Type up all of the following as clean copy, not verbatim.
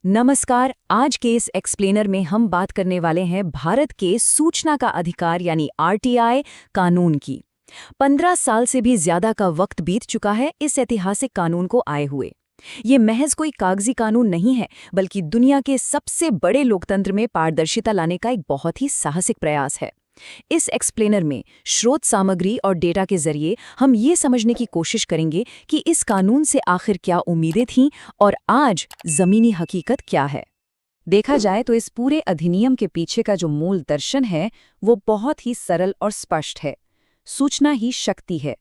नमस्कार। आज के इस एक्सप्लेनर में हम बात करने वाले हैं भारत के सूचना का अधिकार यानी आरटीआई कानून की। 15 साल से भी ज्यादा का वक्त बीत चुका है इस ऐतिहासिक कानून को आए हुए। ये महज कोई कागजी कानून नहीं है, बल्कि दुनिया के सबसे बड़े लोकतंत्र में पारदर्शिता लाने का एक बहुत ही साहसिक प्रयास है। इस एक्सप्लेनर में स्रोत सामग्री और डेटा के जरिए हम ये समझने की कोशिश करेंगे कि इस कानून से आखिर क्या उम्मीदें थीं और आज जमीनी हकीकत क्या है। देखा जाए तो इस पूरे अधिनियम के पीछे का जो मूल दर्शन है वो बहुत ही सरल और स्पष्ट है। सूचना ही शक्ति है।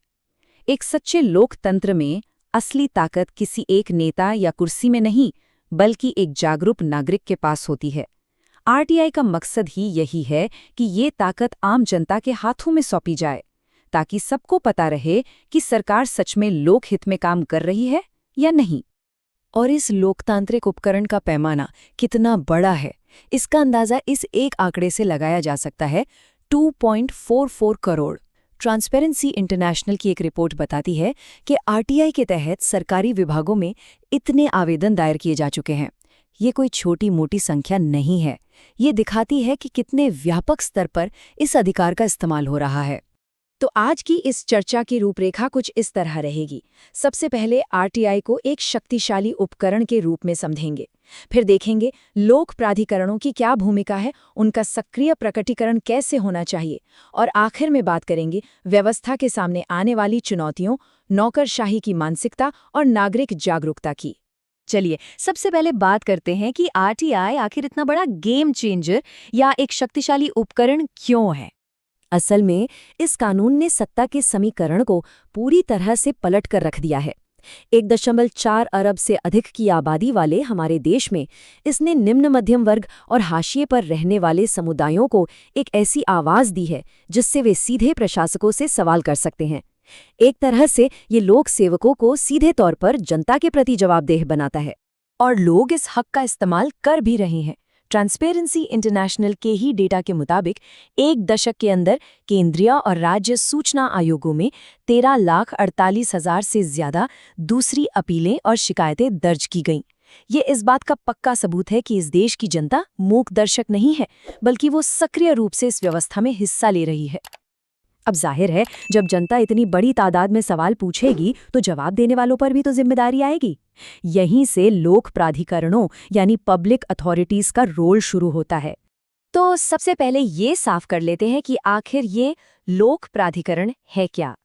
एक सच्चे लोकतंत्र में असली ताकत किसी एक नेता या कुर्सी में नहीं, बल्कि एक जागरूक नागरिक के पास होती है। आरटीआई का मकसद ही यही है कि ये ताकत आम जनता के हाथों में सौंपी जाए, ताकि सबको पता रहे कि सरकार सच में लोकहित में काम कर रही है या नहीं। और इस लोकतांत्रिक उपकरण का पैमाना कितना बड़ा है, इसका अंदाजा इस एक आंकड़े से लगाया जा सकता है, 2.44 करोड़। ट्रांसपेरेंसी इंटरनेशनल की एक रिपोर्ट बताती है कि आरटीआई के तहत सरकारी विभागों में इतने आवेदन दायर किए जा चुके हैं। ये कोई छोटी मोटी संख्या नहीं है। ये दिखाती है कि कितने व्यापक स्तर पर इस अधिकार का इस्तेमाल हो रहा है। तो आज की इस चर्चा की रूपरेखा कुछ इस तरह रहेगी। सबसे पहले आरटीआई को एक शक्तिशाली उपकरण के रूप में समझेंगे। फिर देखेंगे लोक प्राधिकरणों की क्या भूमिका है, उनका सक्रिय प्रकटीकरण कैसे होना चाहिए, और आखिर में बात करेंगे व्यवस्था के सामने आने वाली चुनौतियों, नौकरशाही की मानसिकता और नागरिक जागरूकता की। चलिए सबसे पहले बात करते हैं कि आरटीआई आखिर इतना बड़ा गेम चेंजर या एक शक्तिशाली उपकरण क्यों है। असल में इस कानून ने सत्ता के समीकरण को पूरी तरह से पलट कर रख दिया है। 1.4 अरब से अधिक की आबादी वाले हमारे देश में इसने निम्न मध्यम वर्ग और हाशिए पर रहने वाले समुदायों को एक ऐसी आवाज दी है जिससे वे सीधे प्रशासकों से सवाल कर सकते हैं। एक तरह से ये लोक सेवकों को सीधे तौर पर जनता के प्रति जवाबदेह बनाता है, और लोग इस हक का इस्तेमाल कर भी रहे हैं। ट्रांसपेरेंसी इंटरनेशनल के ही डेटा के मुताबिक एक दशक के अंदर केंद्रीय और राज्य सूचना आयोगों में 13,48,000 से ज्यादा दूसरी अपीलें और शिकायतें दर्ज की गईं। ये इस बात का पक्का सबूत है कि इस देश की जनता मूक दर्शक नहीं है, बल्कि वो सक्रिय रूप से इस व्यवस्था में हिस्सा ले रही है। अब जाहिर है, जब जनता इतनी बड़ी तादाद में सवाल पूछेगी तो जवाब देने वालों पर भी तो जिम्मेदारी आएगी। यहीं से लोक प्राधिकरणों यानी पब्लिक अथॉरिटीज का रोल शुरू होता है। तो सबसे पहले ये साफ कर लेते हैं कि आखिर ये लोक प्राधिकरण है क्या।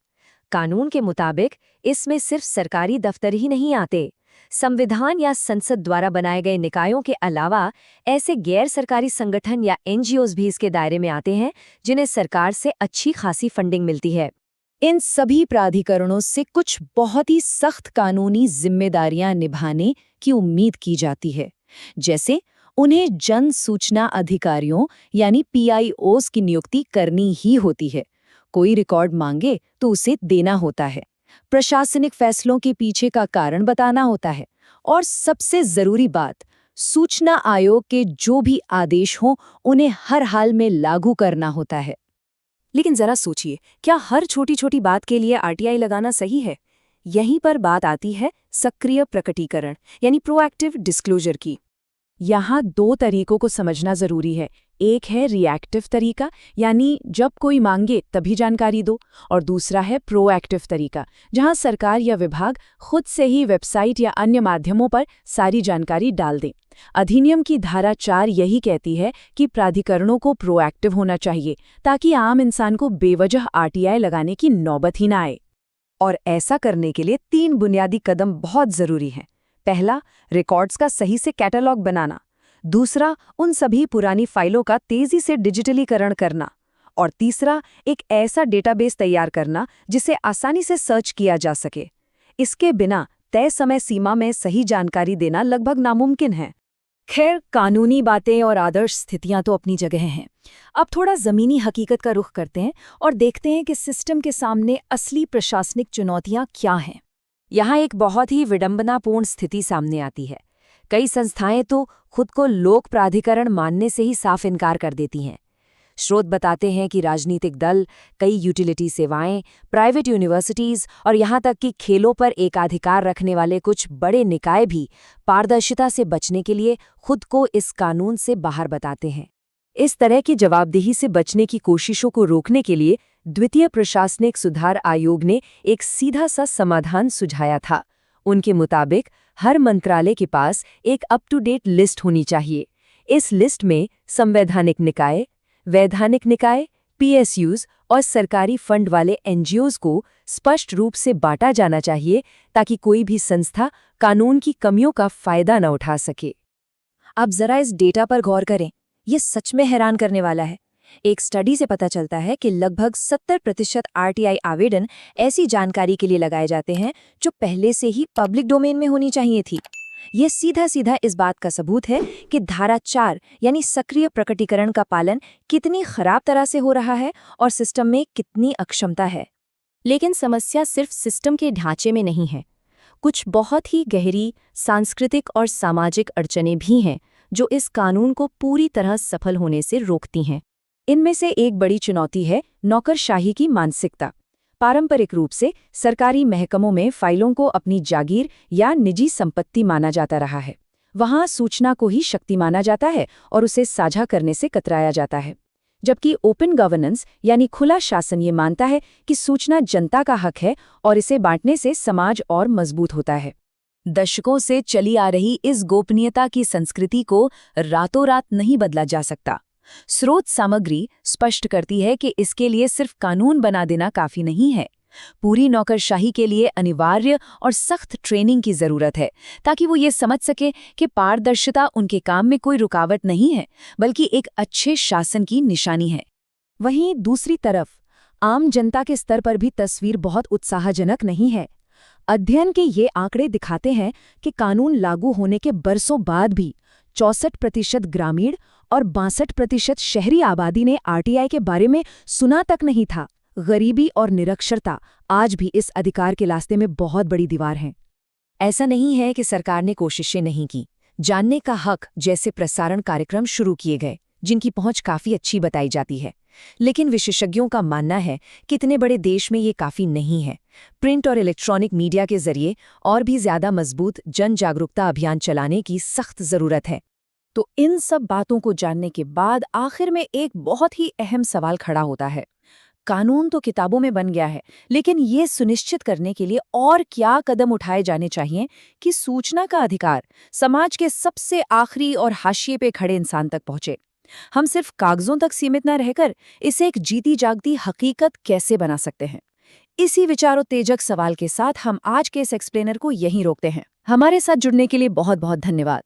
कानून के मुताबिक इसमें सिर्फ सरकारी दफ्तर ही नहीं आते। संविधान या संसद द्वारा बनाए गए निकायों के अलावा ऐसे गैर सरकारी संगठन या एनजीओज भी इसके दायरे में आते हैं जिन्हें सरकार से अच्छी खासी फंडिंग मिलती है। इन सभी प्राधिकरणों से कुछ बहुत ही सख्त कानूनी जिम्मेदारियां निभाने की उम्मीद की जाती है, जैसे उन्हें जन सूचना अधिकारियों यानी पीआईओज की नियुक्ति करनी ही होती है। कोई रिकॉर्ड मांगे तो उसे देना होता है, प्रशासनिक फैसलों के पीछे का कारण बताना होता है, और सबसे जरूरी बात, सूचना आयोग के जो भी आदेश हों उन्हें हर हाल में लागू करना होता है। लेकिन जरा सोचिए, क्या हर छोटी छोटी बात के लिए आरटीआई लगाना सही है? यहीं पर बात आती है सक्रिय प्रकटीकरण यानी प्रोएक्टिव डिस्क्लोजर की। यहाँ दो तरीकों को समझना जरूरी है। एक है रिएक्टिव तरीका, यानी जब कोई मांगे तभी जानकारी दो, और दूसरा है प्रोएक्टिव तरीका, जहाँ सरकार या विभाग खुद से ही वेबसाइट या अन्य माध्यमों पर सारी जानकारी डाल दें। अधिनियम की धारा 4 यही कहती है कि प्राधिकरणों को प्रोएक्टिव होना चाहिए, ताकि आम इंसान को बेवजह आरटीआई लगाने की नौबत ही ना आए। और ऐसा करने के लिए 3 बुनियादी कदम बहुत जरूरी हैं। पहला, रिकॉर्ड्स का सही से कैटलॉग बनाना। दूसरा, उन सभी पुरानी फाइलों का तेजी से डिजिटलीकरण करना। और तीसरा, एक ऐसा डेटाबेस तैयार करना जिसे आसानी से सर्च किया जा सके। इसके बिना तय समय सीमा में सही जानकारी देना लगभग नामुमकिन है। खैर, कानूनी बातें और आदर्श स्थितियां तो अपनी जगह हैं। अब थोड़ा जमीनी हकीकत का रुख करते हैं और देखते हैं कि सिस्टम के सामने असली प्रशासनिक चुनौतियां क्या हैं। यहाँ एक बहुत ही विडंबनापूर्ण स्थिति सामने आती है। कई संस्थाएं तो खुद को लोक प्राधिकरण मानने से ही साफ इनकार कर देती हैं। स्रोत बताते हैं कि राजनीतिक दल, कई यूटिलिटी सेवाएं, प्राइवेट यूनिवर्सिटीज और यहाँ तक कि खेलों पर एकाधिकार रखने वाले कुछ बड़े निकाय भी पारदर्शिता से बचने के लिए खुद को इस कानून से बाहर बताते हैं। इस तरह की जवाबदेही से बचने की कोशिशों को रोकने के लिए द्वितीय प्रशासनिक सुधार आयोग ने एक सीधा सा समाधान सुझाया था। उनके मुताबिक हर मंत्रालय के पास एक अप टू डेट लिस्ट होनी चाहिए। इस लिस्ट में संवैधानिक निकाय, वैधानिक निकाय, पीएसयूज और सरकारी फंड वाले एनजीओज को स्पष्ट रूप से बांटा जाना चाहिए ताकि कोई भी संस्था कानून की कमियों का फायदा न उठा सके। अब जरा इस डेटा पर गौर करें, ये सच में हैरान करने वाला है। एक स्टडी से पता चलता है कि लगभग 70% आरटीआई आवेदन ऐसी जानकारी के लिए लगाए जाते हैं जो पहले से ही पब्लिक डोमेन में होनी चाहिए थी। ये सीधा सीधा इस बात का सबूत है कि धारा 4 यानी सक्रिय प्रकटीकरण का पालन कितनी खराब तरह से हो रहा है और सिस्टम में कितनी अक्षमता है। लेकिन समस्या सिर्फ सिस्टम के ढांचे में नहीं है। कुछ बहुत ही गहरी सांस्कृतिक और सामाजिक अड़चनें भी हैं जो इस कानून को पूरी तरह सफल होने से रोकती हैं। इनमें से एक बड़ी चुनौती है नौकरशाही की मानसिकता। पारंपरिक रूप से सरकारी महकमों में फाइलों को अपनी जागीर या निजी संपत्ति माना जाता रहा है। वहाँ सूचना को ही शक्ति माना जाता है और उसे साझा करने से कतराया जाता है। जबकि ओपन गवर्नेंस यानी खुला शासन ये मानता है कि सूचना जनता का हक है और इसे बांटने से समाज और मजबूत होता है। दशकों से चली आ रही इस गोपनीयता की संस्कृति को रातों रात नहीं बदला जा सकता। स्रोत सामग्री स्पष्ट करती है कि इसके लिए सिर्फ कानून बना देना काफी नहीं है। पूरी नौकरशाही के लिए अनिवार्य और सख्त ट्रेनिंग की जरूरत है ताकि वो ये समझ सके कि पारदर्शिता उनके काम में कोई रुकावट नहीं है बल्कि एक अच्छे शासन की निशानी है। वहीं दूसरी तरफ आम जनता के स्तर पर भी तस्वीर बहुत उत्साहजनक नहीं है। अध्ययन के ये आंकड़े दिखाते हैं कि कानून लागू होने के बरसों बाद भी 64% ग्रामीण और 62% शहरी आबादी ने आरटीआई के बारे में सुना तक नहीं था। गरीबी और निरक्षरता आज भी इस अधिकार के रास्ते में बहुत बड़ी दीवार हैं। ऐसा नहीं है कि सरकार ने कोशिशें नहीं की। जानने का हक जैसे प्रसारण कार्यक्रम शुरू किए गए जिनकी पहुंच काफी अच्छी बताई जाती है, लेकिन विशेषज्ञों का मानना है कि इतने बड़े देश में ये काफी नहीं है। प्रिंट और इलेक्ट्रॉनिक मीडिया के जरिए और भी ज्यादा मजबूत जन जागरूकता अभियान चलाने की सख्त जरूरत है। तो इन सब बातों को जानने के बाद आखिर में एक बहुत ही अहम सवाल खड़ा होता है। कानून तो किताबों में बन गया है, लेकिन ये सुनिश्चित करने के लिए और क्या कदम उठाए जाने चाहिए कि सूचना का अधिकार समाज के सबसे आखिरी और हाशिए पे खड़े इंसान तक पहुंचे। हम सिर्फ कागजों तक सीमित न रहकर इसे एक जीती जागती हकीकत कैसे बना सकते हैं। इसी विचारोत्तेजक सवाल के साथ हम आज के इस एक्सप्लेनर को यहीं रोकते हैं। हमारे साथ जुड़ने के लिए बहुत बहुत धन्यवाद।